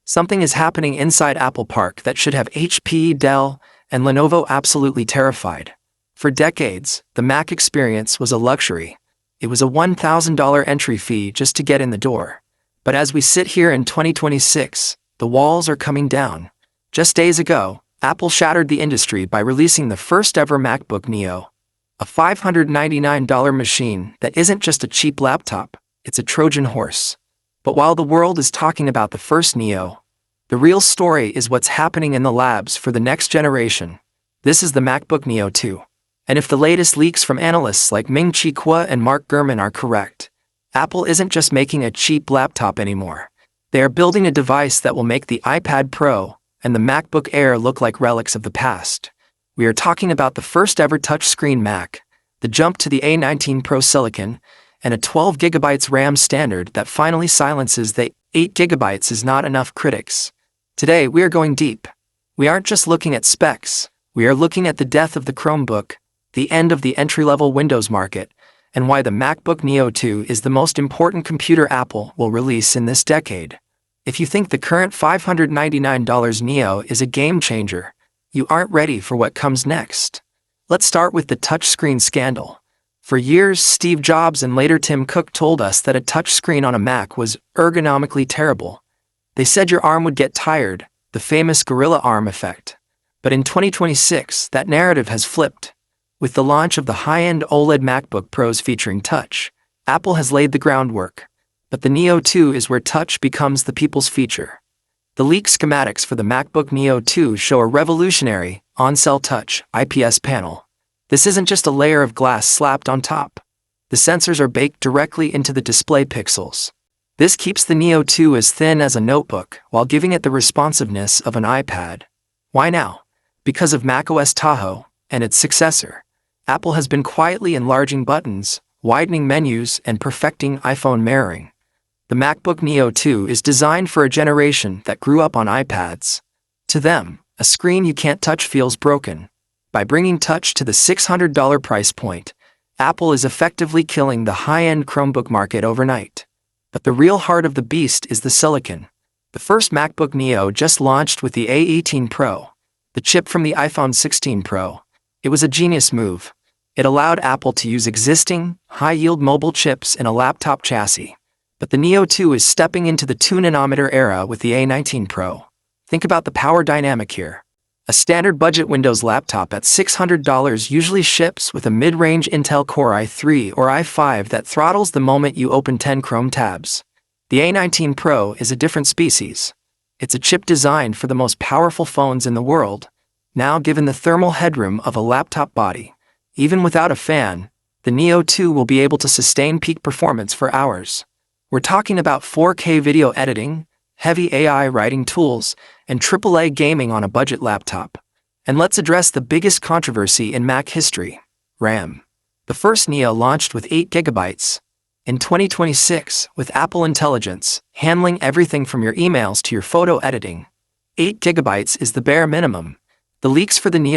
Something is happening inside Apple Park that should have HP, Dell, and Lenovo absolutely terrified. For decades, the Mac experience was a luxury. It was a $1,000 entry fee just to get in the door. But as we sit here in 2026, the walls are coming down. Just days ago, Apple shattered the industry by releasing the first ever MacBook Neo, a $599 machine that isn't just a cheap laptop, it's a Trojan horse. But while the world is talking about the first Neo, the real story is what's happening in the labs for the next generation. This is the MacBook Neo 2. And if the latest leaks from analysts like Ming-Chi Kuo and Mark Gurman are correct, Apple isn't just making a cheap laptop anymore. They are building a device that will make the iPad Pro and the MacBook Air look like relics of the past. We are talking about the first ever touchscreen Mac, the jump to the A19 Pro Silicon, and a 12GB RAM standard that finally silences the 8GB is not enough critics. Today we are going deep. We aren't just looking at specs, we are looking at the death of the Chromebook, the end of the entry-level Windows market, and why the MacBook Neo 2 is the most important computer Apple will release in this decade. If you think the current $599 Neo is a game changer, you aren't ready for what comes next. Let's start with the touchscreen scandal. For years, Steve Jobs and later Tim Cook told us that a touchscreen on a Mac was ergonomically terrible. They said your arm would get tired, the famous gorilla arm effect. But in 2026, that narrative has flipped. With the launch of the high-end OLED MacBook Pros featuring touch, Apple has laid the groundwork. But the Neo 2 is where touch becomes the people's feature. The leaked schematics for the MacBook Neo 2 show a revolutionary, on-cell touch, IPS panel. This isn't just a layer of glass slapped on top. The sensors are baked directly into the display pixels. This keeps the Neo 2 as thin as a notebook while giving it the responsiveness of an iPad. Why now? Because of macOS Tahoe and its successor. Apple has been quietly enlarging buttons, widening menus, and perfecting iPhone mirroring. The MacBook Neo 2 is designed for a generation that grew up on iPads. To them, a screen you can't touch feels broken. By bringing touch to the $600 price point, Apple is effectively killing the high-end Chromebook market overnight. But the real heart of the beast is the silicon. The first MacBook Neo just launched with the A18 Pro, the chip from the iPhone 16 Pro. It was a genius move. It allowed Apple to use existing, high-yield mobile chips in a laptop chassis. But the Neo 2 is stepping into the 2nm era with the A19 Pro. Think about the power dynamic here. A standard budget Windows laptop at $600 usually ships with a mid-range Intel Core i3 or i5 that throttles the moment you open 10 Chrome tabs. The A19 Pro is a different species. It's a chip designed for the most powerful phones in the world, now given the thermal headroom of a laptop body. Even without a fan, the Neo 2 will be able to sustain peak performance for hours. We're talking about 4K video editing, heavy AI writing tools, and AAA gaming on a budget laptop. And let's address the biggest controversy in Mac history: RAM. The first Neo launched with 8GB. In 2026, with Apple Intelligence, handling everything from your emails to your photo editing, 8GB is the bare minimum. The leaks for the Neo